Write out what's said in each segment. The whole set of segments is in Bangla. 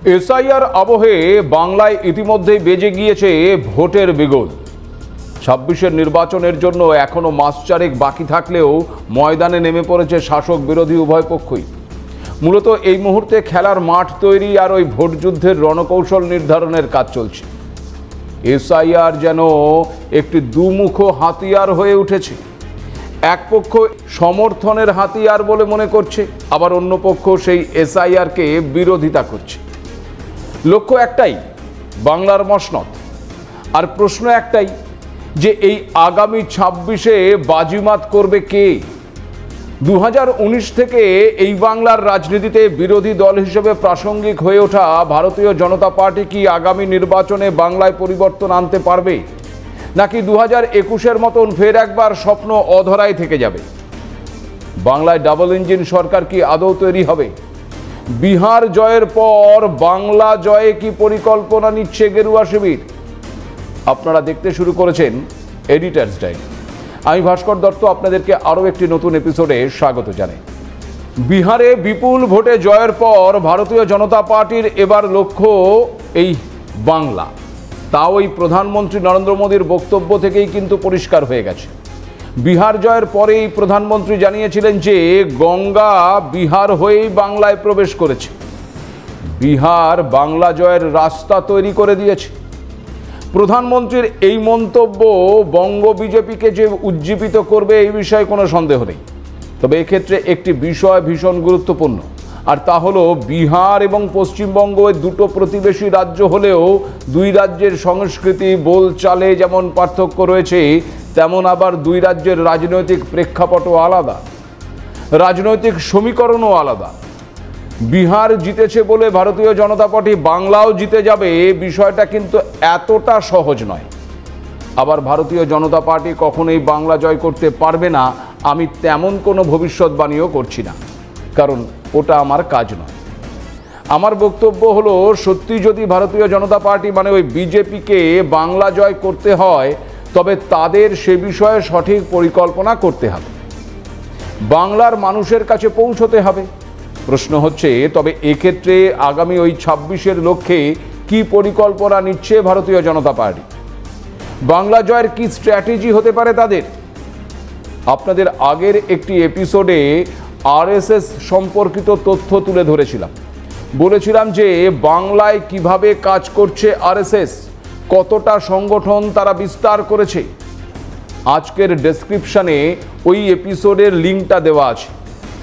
এসআইআর আবহে বাংলায় ইতিমধ্যেই বেজে গিয়েছে ভোটের বিগুল। ২৬-এর নির্বাচনের জন্য এখনো মাস চারেক বাকি থাকলেও ময়দানে নেমে পড়েছে শাসক বিরোধী উভয় পক্ষই। মূলত এই মুহূর্তে খেলার মাঠ তৈরি আর ওই ভোট যুদ্ধের রণকৌশল নির্ধারণের কাজ চলছে। এসআইআর যেন একটি দুমুখ হাতিয়ার হয়ে উঠেছে। এক পক্ষ সমর্থনের হাতিয়ার বলে মনে করছে, আবার অন্য পক্ষ সেই এসআইআরকে বিরোধিতা করছে। লক্ষ্য একটাই, বাংলার মসনদ। আর প্রশ্ন একটাই যে এই আগামী ২৬-এ বাজিমাত করবে কে? ২০১৯ থেকে এই বাংলার রাজনীতিতে বিরোধী দল হিসেবে প্রাসঙ্গিক হয়ে ওঠা ভারতীয় জনতা পার্টি কি আগামী নির্বাচনে বাংলায় পরিবর্তন আনতে পারবে, নাকি ২০২১-এর মতন ফের একবার স্বপ্ন অধরাই থেকে যাবে? বাংলায় ডাবল ইঞ্জিন সরকার কি আদৌ তৈরি হবে? বিহার জয়ের পর বাংলা জয়ে কি পরিকল্পনা নিচ্ছে গেরুয়া শিবির? আপনারা দেখতে শুরু করেছেন এডিটরস ডায়েরি। আমি ভাস্কর দত্ত আপনাদেরকে আরও একটি নতুন এপিসোডে স্বাগত জানাই। বিহারে বিপুল ভোটে জয়ের পর ভারতীয় জনতা পার্টির এবার লক্ষ্য এই বাংলা। তাও এই প্রধানমন্ত্রী নরেন্দ্র মোদীর বক্তব্য থেকেই কিন্তু পরিষ্কার হয়ে গেছে। বিহার জয়ের পরেই প্রধানমন্ত্রী জানিয়েছিলেন যে গঙ্গা বিহার হয়েই বাংলায় প্রবেশ করেছে। বিহার বাংলা জয়ের রাস্তা তৈরি করে দিয়েছে। প্রধানমন্ত্রীর এই মন্তব্য বঙ্গ বিজেপিকে যে উজ্জীবিত করবে এই বিষয়ে কোনো সন্দেহ নেই। তবে এক্ষেত্রে একটি বিষয় ভীষণ গুরুত্বপূর্ণ, আর তা হলো বিহার এবং পশ্চিমবঙ্গ দুটো প্রতিবেশী রাজ্য হলেও দুই রাজ্যের সংস্কৃতি বোলচালে যেমন পার্থক্য রয়েছে, তেমন আবার দুই রাজ্যের রাজনৈতিক প্রেক্ষাপটও আলাদা, রাজনৈতিক সমীকরণও আলাদা। বিহার জিতেছে বলে ভারতীয় জনতা পার্টি বাংলাও জিতে যাবে, বিষয়টা কিন্তু এতটা সহজ নয়। আবার ভারতীয় জনতা পার্টি কখনোই বাংলা জয় করতে পারবে না, আমি তেমন কোনো ভবিষ্যৎবাণীও করছি না, কারণ ওটা আমার কাজ নয়। আমার বক্তব্য হলো, সত্যি যদি ভারতীয় জনতা পার্টি মানে ওই বিজেপিকে বাংলা জয় করতে হয়, তবে তাদের সে বিষয়ে সঠিক পরিকল্পনা করতে হবে, বাংলার মানুষের কাছে পৌঁছতে হবে। প্রশ্ন হচ্ছে, তবে এক্ষেত্রে আগামী ওই ২৬-এর লক্ষ্যে কি পরিকল্পনা নিচ্ছে ভারতীয় জনতা পার্টি? বাংলা জয়ের কি স্ট্র্যাটেজি হতে পারে তাদের? আপনাদের আগের একটি এপিসোডে আরএসএস সম্পর্কিত তথ্য তুলে ধরেছিলাম। বলেছিলাম যে বাংলায় কিভাবে কাজ করছে আরএসএস, কতটা সংগঠন তারা বিস্তার করেছে। আজকের ডেসক্রিপশনে ওই এপিসোডের লিঙ্কটা দেওয়া আছে,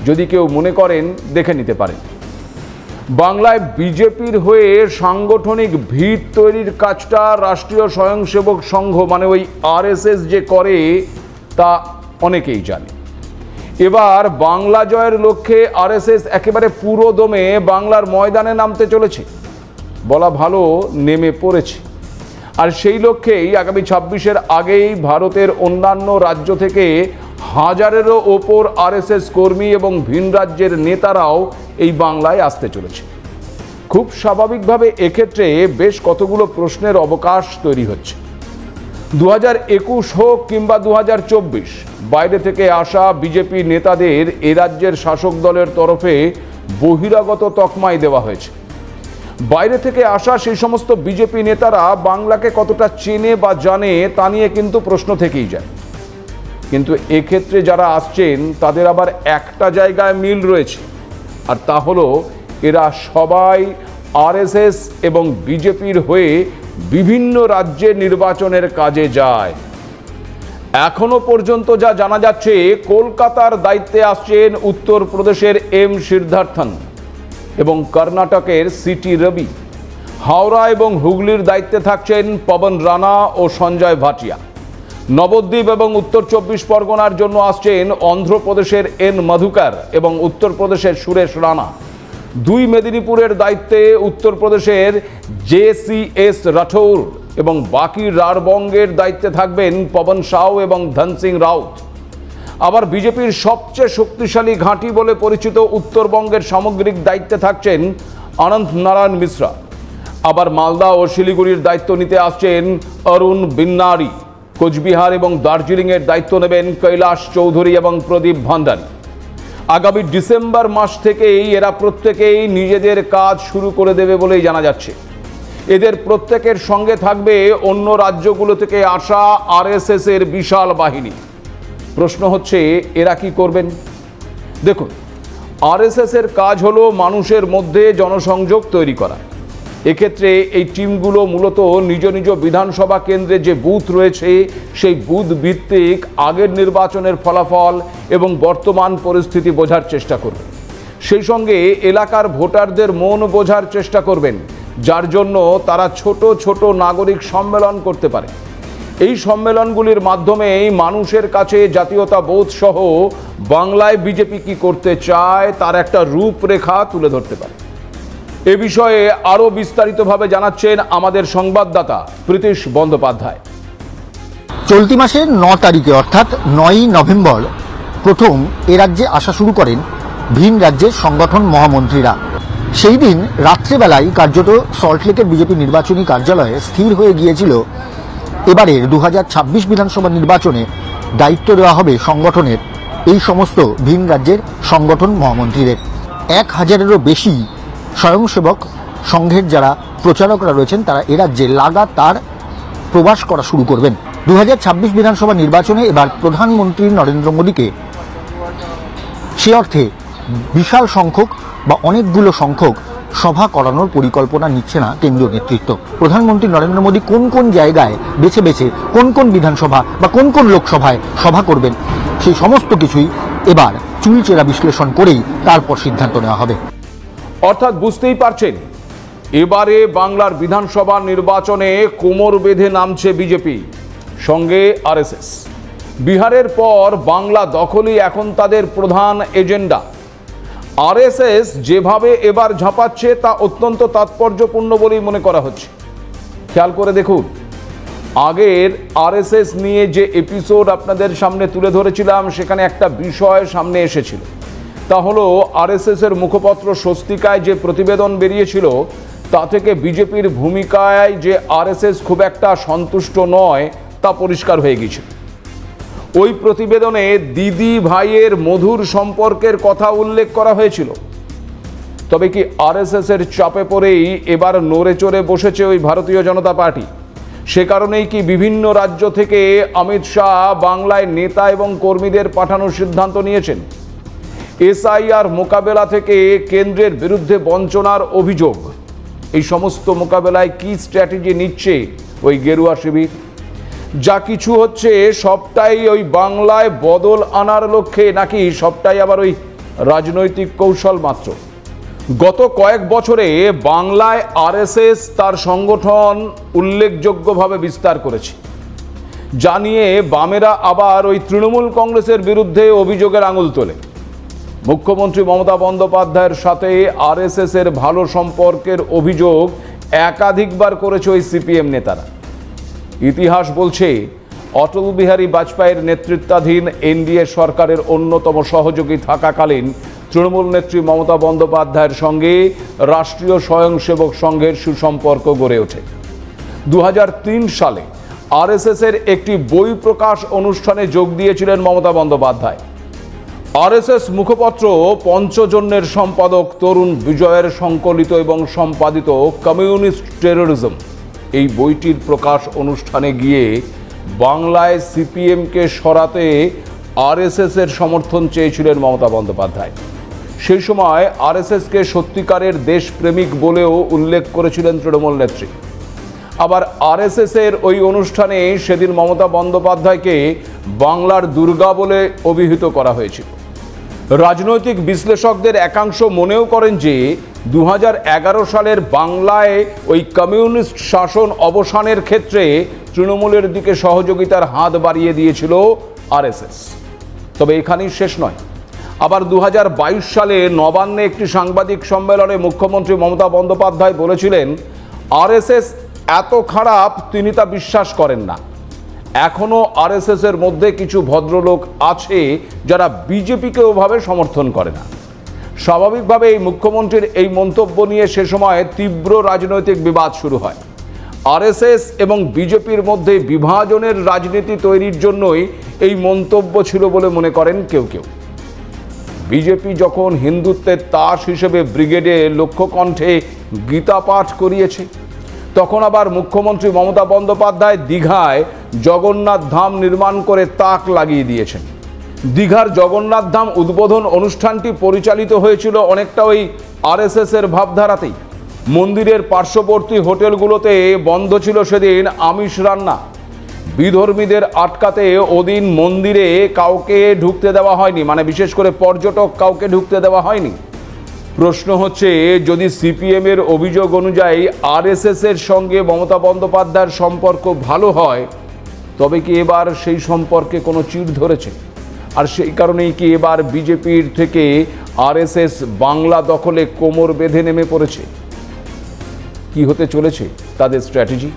যদি কেউ মনে করেন দেখে নিতে পারেন। বাংলায় বিজেপির হয়ে সাংগঠনিক ভিত তৈরির কাজটা রাষ্ট্রীয় স্বয়ংসেবক সংঘ মানে ওই আরএসএস যে করে তা অনেকেই জানে। এবার বাংলা জয়ের লক্ষ্যে আরএসএস একেবারে পুরো দমে বাংলার ময়দানে নামতে চলেছে, বলা ভালো নেমে পড়েছে। আর সেই লক্ষ্যেই আগামী ২৬-এর আগেই ভারতের অন্যান্য রাজ্য থেকে হাজারেরও ওপর আরএসএস কর্মী এবং ভিন রাজ্যের নেতারাও এই বাংলায় আসতে চলেছে। খুব স্বাভাবিকভাবে এক্ষেত্রে বেশ কতগুলো প্রশ্নের অবকাশ তৈরি হচ্ছে। ২০২১ হোক কিংবা ২০২৪, বাইরে থেকে আসা বিজেপি নেতাদের এ রাজ্যের শাসক দলের তরফে বহিরাগত তকমাই দেওয়া হয়েছে। বাইরে থেকে আসা সেই সমস্ত বিজেপি নেতারা বাংলাকে কতটা চেনে বা জানে তা নিয়ে কিন্তু প্রশ্ন থেকেই যায়। কিন্তু এক্ষেত্রে যারা আসছেন তাদের আবার একটা জায়গায় মিল রয়েছে, আর তা হলো এরা সবাই আরএসএস এবং বিজেপির হয়ে বিভিন্ন রাজ্যে নির্বাচনের কাজে যায়। এখনো পর্যন্ত যা জানা যাচ্ছে, কলকাতার দায়িত্বে আসছেন উত্তরপ্রদেশের এম সিদ্ধার্থন এবং কর্ণাটকের সিটি রবি। হাওড়া এবং হুগলির দায়িত্বে থাকছেন পবন রানা ও সঞ্জয় ভাটিয়া। নবদ্বীপ এবং উত্তর ২৪ পরগনার জন্য আসছেন অন্ধ্রপ্রদেশের এন মধুকর এবং উত্তরপ্রদেশের সুরেশ রানা। দুই মেদিনীপুরের দায়িত্বে উত্তরপ্রদেশের জেসিএস রাঠৌর এবং বাকি রাঢ়বঙ্গের দায়িত্বে থাকবেন পবন সাউ এবং ধন সিং রাউত। আবার বিজেপির সবচেয়ে শক্তিশালী ঘাঁটি বলে পরিচিত উত্তরবঙ্গের সামগ্রিক দায়িত্বে থাকছেন অনন্ত নারায়ণ মিশ্রা। আবার মালদা ও শিলিগুড়ির দায়িত্ব নিতে আসছেন অরুণ বিন্নারি। কোচবিহার এবং দার্জিলিংয়ের দায়িত্ব নেবেন কৈলাস চৌধুরী এবং প্রদীপ ভান্ডারী। আগামী ডিসেম্বর মাস থেকেই এরা প্রত্যেকেই নিজেদের কাজ শুরু করে দেবে বলেই জানা যাচ্ছে। এদের প্রত্যেকের সঙ্গে থাকবে অন্য রাজ্যগুলো থেকে আসা আরএসএস এর বিশাল বাহিনী। প্রশ্ন হচ্ছে এরা কি করবেন? দেখুন, আরএসএস এর কাজ হলো মানুষের মধ্যে জনসংযোগ তৈরি করা। এক্ষেত্রে এই টিমগুলো মূলত নিজ নিজ বিধানসভা কেন্দ্রে যে বুথ রয়েছে সেই বুথ ভিত্তিক আগের নির্বাচনের ফলাফল এবং বর্তমান পরিস্থিতি বোঝার চেষ্টা করবে। সেই সঙ্গে এলাকার ভোটারদের মন বোঝার চেষ্টা করবেন, যার জন্য তারা ছোট ছোট নাগরিক সম্মেলন করতে পারে। এই সম্মেলনগুলির মাধ্যমেই মানুষের কাছে জাতীয়তাবোধ সহ বাংলায় বিজেপি কি করতে চায় তার একটা রূপরেখা তুলে ধরতে পারে। এ বিষয়ে আরও বিস্তারিতভাবে জানাচ্ছেন আমাদের সংবাদদাতা প্রীতিশ বন্দ্যোপাধ্যায়। চলতি মাসের 9 তারিখে অর্থাৎ 9ই নভেম্বর প্রথম এ রাজ্যে আসা শুরু করেন ভিন রাজ্যের সংগঠন মহামন্ত্রীরা। সেই দিন রাত্রেবেলায় কার্যত সল্টলেকের বিজেপি নির্বাচনী কার্যালয়ে স্থির হয়ে গিয়েছিল এবারের 2026 বিধানসভা নির্বাচনে দায়িত্ব দেওয়া হবে সংগঠনের এই সমস্ত ভিন রাজ্যের সংগঠন মহামন্ত্রীদের। 1000-এরও বেশি স্বয়ংসেবক সংঘের যারা প্রচারকরা রয়েছেন তারা এ রাজ্যে লাগাতার প্রবাস করা শুরু করবেন। 2026 বিধানসভা নির্বাচনে এবার প্রধানমন্ত্রী নরেন্দ্র মোদীকে সে অর্থে বিশাল সংখ্যক বা অনেকগুলো সংখ্যক সভা করানোর পরিকল্পনা নিচ্ছে না কেন্দ্রীয় নেতৃত্ব। প্রধানমন্ত্রী নরেন্দ্র মোদী কোন কোন জায়গায় বেছে বেছে কোন কোন বিধানসভা বা কোন কোন লোকসভায় সভা করবেন সেই সমস্ত কিছুই এবার চুলচেরা বিশ্লেষণ করেই তারপর সিদ্ধান্ত নেওয়া হবে। অর্থাৎ বুঝতেই পারছেন, এবারে বাংলার বিধানসভা নির্বাচনে কোমর বেঁধে নামছে বিজেপি, সঙ্গে আরএসএস। বিহারের পর বাংলা দখলই এখন তাদের প্রধান এজেন্ডা। আরএসএস যেভাবে এবার ঝাঁপাচ্ছে তা অত্যন্ত তাৎপর্যপূর্ণ বলেই মনে করা হচ্ছে। খেয়াল করে দেখুন, আগের আরএসএস নিয়ে যে এপিসোড আপনাদের সামনে তুলে ধরেছিলাম সেখানে একটা বিষয় সামনে এসেছিল, তা হলো আরএসএস এর মুখপত্র স্বস্তিকায় যে প্রতিবেদন বেরিয়েছিল তা থেকে বিজেপির ভূমিকায় যে আরএসএস খুব একটা সন্তুষ্ট নয় তা পরিষ্কার হয়ে গিয়েছিল। ওই প্রতিবেদনে দিদি ভাইয়ের মধুর সম্পর্কের কথা উল্লেখ করা হয়েছিল। তবে কি আরএসএস এর চাপে পড়েই এবার নড়ে চড়ে বসেছে ওই ভারতীয় জনতা পার্টি? সে কারণেই কি বিভিন্ন রাজ্য থেকে অমিত শাহ বাংলায় নেতা এবং কর্মীদের পাঠানোর সিদ্ধান্ত নিয়েছেন? এসআইআর মোকাবেলা থেকে কেন্দ্রের বিরুদ্ধে বঞ্চনার অভিযোগ, এই সমস্ত মোকাবেলায় কি স্ট্র্যাটেজি নিচ্ছে ওই গেরুয়া শিবির? যা কিছু হচ্ছে সবটাই ওই বাংলায় বদল আনার লক্ষ্যে, নাকি সবটাই আবার ওই রাজনৈতিক কৌশল মাত্র? গত কয়েক বছরে বাংলায় আরএসএস তার সংগঠন উল্লেখযোগ্যভাবে বিস্তার করেছে, যা নিয়ে বামেরা আবার ওই তৃণমূল কংগ্রেসের বিরুদ্ধে অভিযোগের আঙুল তোলে। মুখ্যমন্ত্রী মমতা বন্দ্যোপাধ্যায়ের সাথে আরএসএস এর ভালো সম্পর্কের অভিযোগ একাধিকবার করেছে ওই সিপিএম নেতারা। ইতিহাস বলছে, অটল বিহারী বাজপেয়ীর নেতৃত্বাধীন এনডিএ সরকারের অন্যতম সহযোগী থাকাকালীন তৃণমূল নেত্রী মমতা বন্দ্যোপাধ্যায়ের সঙ্গে রাষ্ট্রীয় স্বয়ংসেবক সংঘের সুসম্পর্ক গড়ে ওঠে। 2003 সালে আরএসএস এর একটি বই প্রকাশ অনুষ্ঠানে যোগ দিয়েছিলেন মমতা বন্দ্যোপাধ্যায়। আরএসএস মুখপত্র পঞ্চজন্যের সম্পাদক তরুণ বিজয়ের সংকলিত এবং সম্পাদিত কমিউনিস্ট টেরোরিজম এই বইটির প্রকাশ অনুষ্ঠানে গিয়ে বাংলায় সিপিএমকে সরাতে আরএসএস এর সমর্থন চেয়েছিলেন মমতা বন্দ্যোপাধ্যায়। সেই সময় আরএসএসকে সত্যিকারের দেশপ্রেমিক বলেও উল্লেখ করেছিলেন তৃণমূল নেত্রী। আবার আরএসএস এর ওই অনুষ্ঠানে সেদিন মমতা বন্দ্যোপাধ্যায়কে বাংলার দুর্গা বলে অভিহিত করা হয়েছিল। রাজনৈতিক বিশ্লেষকদের একাংশ মনেও করেন যে 2011 সালের বাংলায় ওই কমিউনিস্ট শাসন অবসানের ক্ষেত্রে তৃণমূলের দিকে সহযোগিতার হাত বাড়িয়ে দিয়েছিল আরএসএস। তবে এখানেই শেষ নয়। আবার 2022 সালে নবান্নে একটি সাংবাদিক সম্মেলনে মুখ্যমন্ত্রী মমতা বন্দ্যোপাধ্যায় বলেছিলেন, আরএসএস এত খারাপ তিনি তা বিশ্বাস করেন না। এখনো আরএসএস এর মধ্যে কিছু ভদ্রলোক আছে যারা বিজেপিকে ওভাবে সমর্থন করে না। স্বাভাবিকভাবে এই মুখ্যমন্ত্রীর এই মন্তব্য নিয়ে সে সময় তীব্র রাজনৈতিক বিবাদ শুরু হয়। আরএসএস এবং বিজেপির মধ্যে বিভাজনের রাজনীতি তৈরির জন্যই এই মন্তব্য ছিল বলে মনে করেন কেউ কেউ। বিজেপি যখন হিন্দুত্বের তাস হিসেবে ব্রিগেডে লক্ষ্যকণ্ঠে গীতা পাঠ করিয়েছে, তখন আবার মুখ্যমন্ত্রী মমতা বন্দ্যোপাধ্যায় দীঘায় জগন্নাথ ধাম নির্মাণ করে তাক লাগিয়ে দিয়েছেন। দীঘার জগন্নাথ ধাম উদ্বোধন অনুষ্ঠানটি পরিচালিত হয়েছিল অনেকটা ওই আরএসএস এর ভাবধারাতেই। মন্দিরের পার্শ্ববর্তী হোটেলগুলোতে বন্ধ ছিল সেদিন আমিষ রান্না। বিধর্মীদের আটকাতে ওদিন মন্দিরে কাউকে ঢুকতে দেওয়া হয়নি, মানে বিশেষ করে পর্যটক কাউকে ঢুকতে দেওয়া হয়নি। প্রশ্ন হচ্ছে, যদি সিপিএম এর অভিযোগ অনুযায়ী আরএসএস এর সঙ্গে মমতা বন্দ্যোপাধ্যায়ের সম্পর্ক ভালো হয়, তবে কি এবার সেই সম্পর্কে কোনো চিড় ধরেছে? আর সেই কারণেই কি এবার বিজেপির থেকে আরএসএস বাংলা দখলে কোমর বেঁধে নেমে পড়েছে? কি হতে চলেছে তাদের স্ট্র্যাটেজি?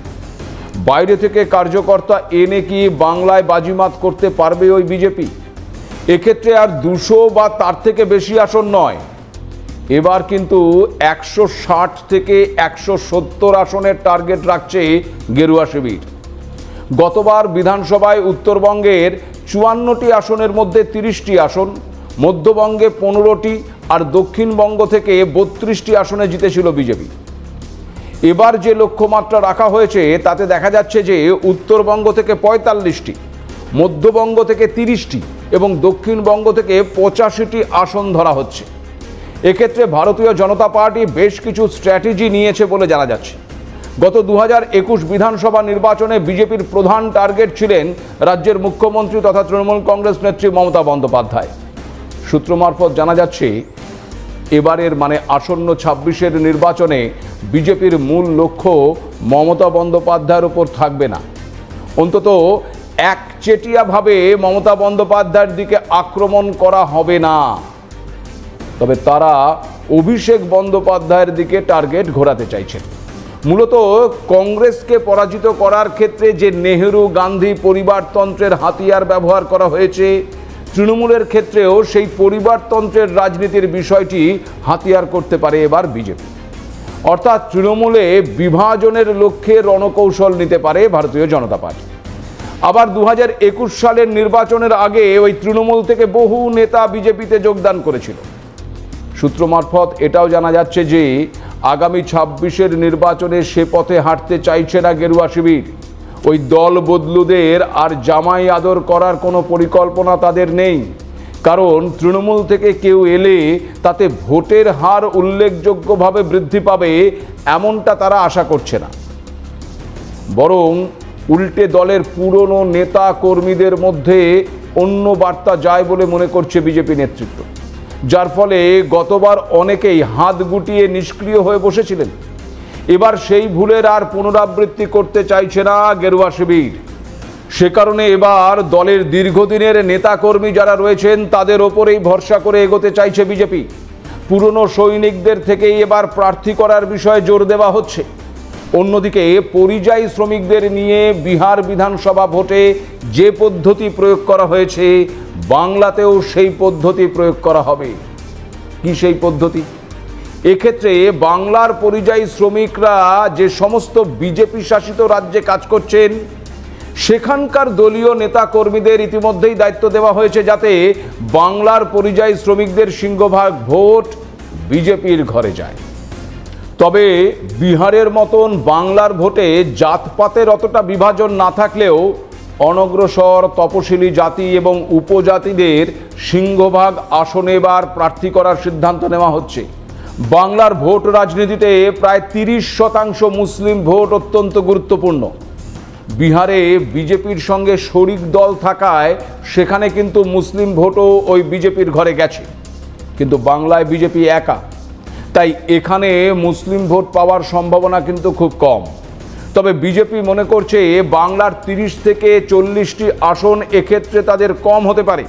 বাইরে থেকে কার্যকর্তা এনে কি বাংলায় বাজিমাত করতে পারবে ওই বিজেপি? এক্ষেত্রে আর 200 বা তার থেকে বেশি আসন নয়, এবার কিন্তু 160 থেকে 170 আসনের টার্গেট রাখছে গেরুয়া শিবির। গতবার বিধানসভায় উত্তরবঙ্গের 54টি আসনের মধ্যে 30টি আসন, মধ্যবঙ্গে 15টি আর দক্ষিণবঙ্গ থেকে 32টি আসনে জিতেছিল বিজেপি। এবার যে লক্ষ্যমাত্রা রাখা হয়েছে তাতে দেখা যাচ্ছে যে উত্তরবঙ্গ থেকে 45টি, মধ্যবঙ্গ থেকে 30টি এবং দক্ষিণবঙ্গ থেকে 85টি আসন ধরা হচ্ছে। এক্ষেত্রে ভারতীয় জনতা পার্টি বেশ কিছু স্ট্র্যাটেজি নিয়েছে বলে জানা যাচ্ছে। গত 2021 বিধানসভা নির্বাচনে বিজেপির প্রধান টার্গেট ছিলেন রাজ্যের মুখ্যমন্ত্রী তথা তৃণমূল কংগ্রেস নেত্রী মমতা বন্দ্যোপাধ্যায়। সূত্র মারফত জানা যাচ্ছে, এবারের মানে আসন্ন 26-এর নির্বাচনে বিজেপির মূল লক্ষ্য মমতা বন্দ্যোপাধ্যায়ের উপর থাকবে না। অন্তত একচেটিয়াভাবে মমতা বন্দ্যোপাধ্যায়ের দিকে আক্রমণ করা হবে না, তবে তারা অভিষেক বন্দ্যোপাধ্যায়ের দিকে টার্গেট ঘোরাতে চাইছেন। মূলত কংগ্রেসকে পরাজিত করার ক্ষেত্রে যে নেহেরু গান্ধী পরিবারতন্ত্রের হাতিয়ার ব্যবহার করা হয়েছে, তৃণমূলের ক্ষেত্রেও সেই পরিবারতন্ত্রের রাজনীতির বিষয়টি হাতিয়ার করতে পারে এবার বিজেপি। অর্থাৎ তৃণমূলে বিভাজনের লক্ষ্যে রণকৌশল নিতে পারে ভারতীয় জনতা পার্টি। আবার 2021 সালের নির্বাচনের আগে ওই তৃণমূল থেকে বহু নেতা বিজেপিতে যোগদান করেছিল। সূত্র মারফত এটাও জানা যাচ্ছে যে আগামী 26-এর নির্বাচনে সে পথে হাঁটতে চাইছে না গেরুয়া শিবির। ওই দল বদলুদের আর জামাই আদর করার কোনো পরিকল্পনা তাদের নেই, কারণ তৃণমূল থেকে কেউ এলে তাতে ভোটের হার উল্লেখযোগ্যভাবে বৃদ্ধি পাবে এমনটা তারা আশা করছে না। বরং উল্টে দলের পুরনো নেতা কর্মীদের মধ্যে অন্য বার্তা যায় বলে মনে করছে বিজেপি নেতৃত্ব, যার ফলে গতবার অনেকেই হাত গুটিয়ে নিষ্ক্রিয় হয়ে বসেছিলেন। এবার সেই ভুলের আর পুনরাবৃত্তি করতে চাইছে না গেরুয়া শিবির। সে কারণে এবার দলের দীর্ঘদিনের নেতাকর্মী যারা রয়েছেন তাদের ওপরেই ভরসা করে এগোতে চাইছে বিজেপি। পুরনো সৈনিকদের থেকেই এবার প্রার্থী করার বিষয়ে জোর দেওয়া হচ্ছে। অন্যদিকে পরিযায়ী শ্রমিকদের নিয়ে বিহার বিধানসভা ভোটে যে পদ্ধতি প্রয়োগ করা হয়েছে, বাংলাতেও সেই পদ্ধতি প্রয়োগ করা হবে। কি সেই পদ্ধতি? এক্ষেত্রে বাংলার পরিযায়ী শ্রমিকরা যে সমস্ত বিজেপি শাসিত রাজ্যে কাজ করছেন, সেখানকার দলীয় নেতা কর্মীদের ইতিমধ্যেই দায়িত্ব দেওয়া হয়েছে যাতে বাংলার পরিযায়ী শ্রমিকদের সিংহভাগ ভোট বিজেপির ঘরে যায়। তবে বিহারের মতন বাংলার ভোটে জাতপাতের অতটা বিভাজন না থাকলেও অনগ্রসর তপশিলি জাতি এবং উপজাতিদের সিংহভাগ আসনে এবার প্রার্থী করার সিদ্ধান্ত নেওয়া হচ্ছে। বাংলার ভোট রাজনীতিতে প্রায় 30% মুসলিম ভোট অত্যন্ত গুরুত্বপূর্ণ। বিহারে বিজেপির সঙ্গে শরিক দল থাকায় সেখানে কিন্তু মুসলিম ভোটও ওই বিজেপির ঘরে গেছে, কিন্তু বাংলায় বিজেপি একা, তাই এখানে মুসলিম ভোট পাওয়ার সম্ভাবনা কিন্তু খুব কম। তবে বিজেপি মনে করছে বাংলার 30 থেকে 40টি আসন এক্ষেত্রে তাদের কম হতে পারে।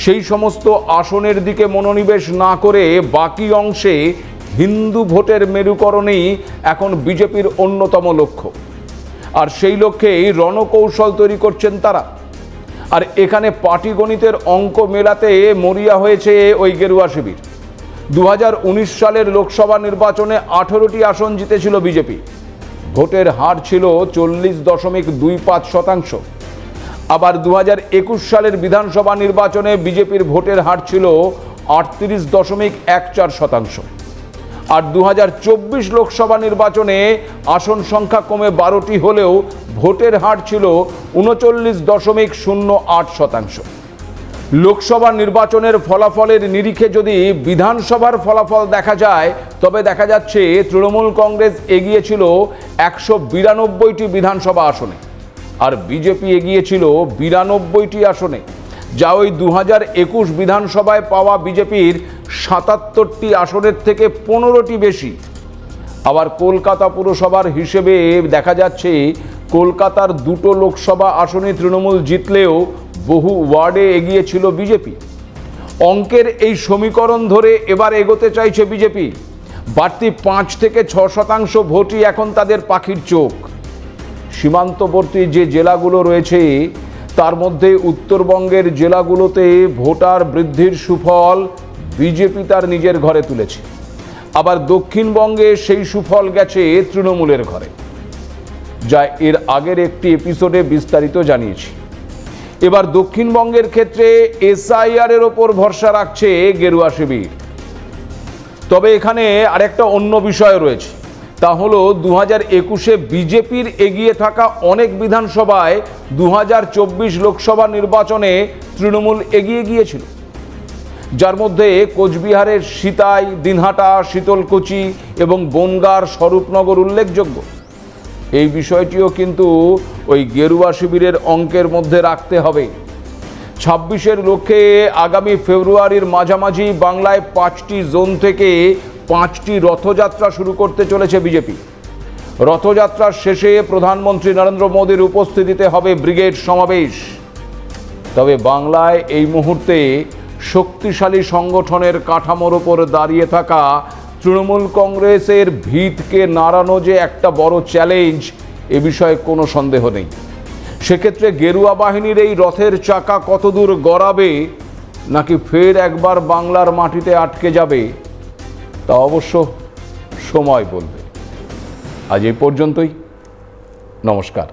সেই সমস্ত আসনের দিকে মনোনিবেশ না করে বাকি অংশে হিন্দু ভোটের মেরুকরণেই এখন বিজেপির অন্যতম লক্ষ্য, আর সেই লক্ষ্যেই রণকৌশল তৈরি করছেন তারা। আর এখানে পাটিগণিতের অঙ্ক মেলাতে মরিয়া হয়েছে ওই গেরুয়া শিবির। 2019 সালের লোকসভা নির্বাচনে 18টি আসন জিতেছিল বিজেপি, ভোটের হার ছিল 40.25%। আবার 2021 সালের বিধানসভা নির্বাচনে বিজেপির ভোটের হার ছিল 38.14%। আর 2024 লোকসভা নির্বাচনে আসন সংখ্যা কমে 12টি হলেও ভোটের হার ছিল 39.08%। লোকসভা নির্বাচনের ফলাফলের নিরিখে যদি বিধানসভার ফলাফল দেখা যায় তবে দেখা যাচ্ছে তৃণমূল কংগ্রেস এগিয়ে ছিল 192টি বিধানসভা আসনে আর বিজেপি এগিয়ে ছিল 92টি আসনে, যা ওই 2021 বিধানসভায় পাওয়া বিজেপির 77টি আসনের থেকে 15টি বেশি। আবার কলকাতা পুরসভার হিসেবে দেখা যাচ্ছে কলকাতার 2টো লোকসভা আসনে তৃণমূল জিতলেও বহু ওয়ার্ডে এগিয়ে ছিল বিজেপি। অঙ্কের এই সমীকরণ ধরে এবার এগোতে চাইছে বিজেপি। বাড়তি 5 থেকে 6% ভোটই এখন তাদের পাখির চোখ। সীমান্তবর্তী যে জেলাগুলো রয়েছে তার মধ্যে উত্তরবঙ্গের জেলাগুলোতে ভোটার বৃদ্ধির সুফল বিজেপি তার নিজের ঘরে তুলেছে, আবার দক্ষিণবঙ্গে সেই সুফল গেছে তৃণমূলের ঘরে, যা এর আগের একটি এপিসোডে বিস্তারিত জানিয়েছি। এবার দক্ষিণবঙ্গের ক্ষেত্রে এসআইআর এর ওপর ভরসা রাখছে গেরুয়া শিবির। তবে এখানে আরেকটা অন্য বিষয় রয়েছে, তা হলো 2021-এ বিজেপির এগিয়ে থাকা অনেক বিধানসভায় 2024 লোকসভা নির্বাচনে তৃণমূল এগিয়ে গিয়েছিল, যার মধ্যে কোচবিহারের সিতাই, দিনহাটা, শীতলকুচি এবং বনগাঁর স্বরূপনগর উল্লেখযোগ্য। এই বিষয়টিও কিন্তু ওই গেরুয়া শিবিরের অঙ্কের মধ্যে রাখতে হবে। 26-এর লক্ষ্যে আগামী ফেব্রুয়ারির মাঝামাঝি বাংলায় 5টি জোন থেকে 5টি রথযাত্রা শুরু করতে চলেছে বিজেপি। রথযাত্রার শেষে প্রধানমন্ত্রী নরেন্দ্র মোদীর উপস্থিতিতে হবে ব্রিগেড সমাবেশ। তবে বাংলায় এই মুহূর্তে শক্তিশালী সংগঠনের কাঠামোর ওপর দাঁড়িয়ে থাকা তৃণমূল কংগ্রেসের ভিতকে নাড়ানো যে একটা বড় চ্যালেঞ্জ, এ বিষয়ে কোনো সন্দেহ নেই। সেক্ষেত্রে গেরুয়া বাহিনীর এই রথের চাকা কতদূর গড়াবে, নাকি ফের একবার বাংলার মাটিতে আটকে যাবে, তা অবশ্য সময় বলবে। আজ এই পর্যন্তই। নমস্কার।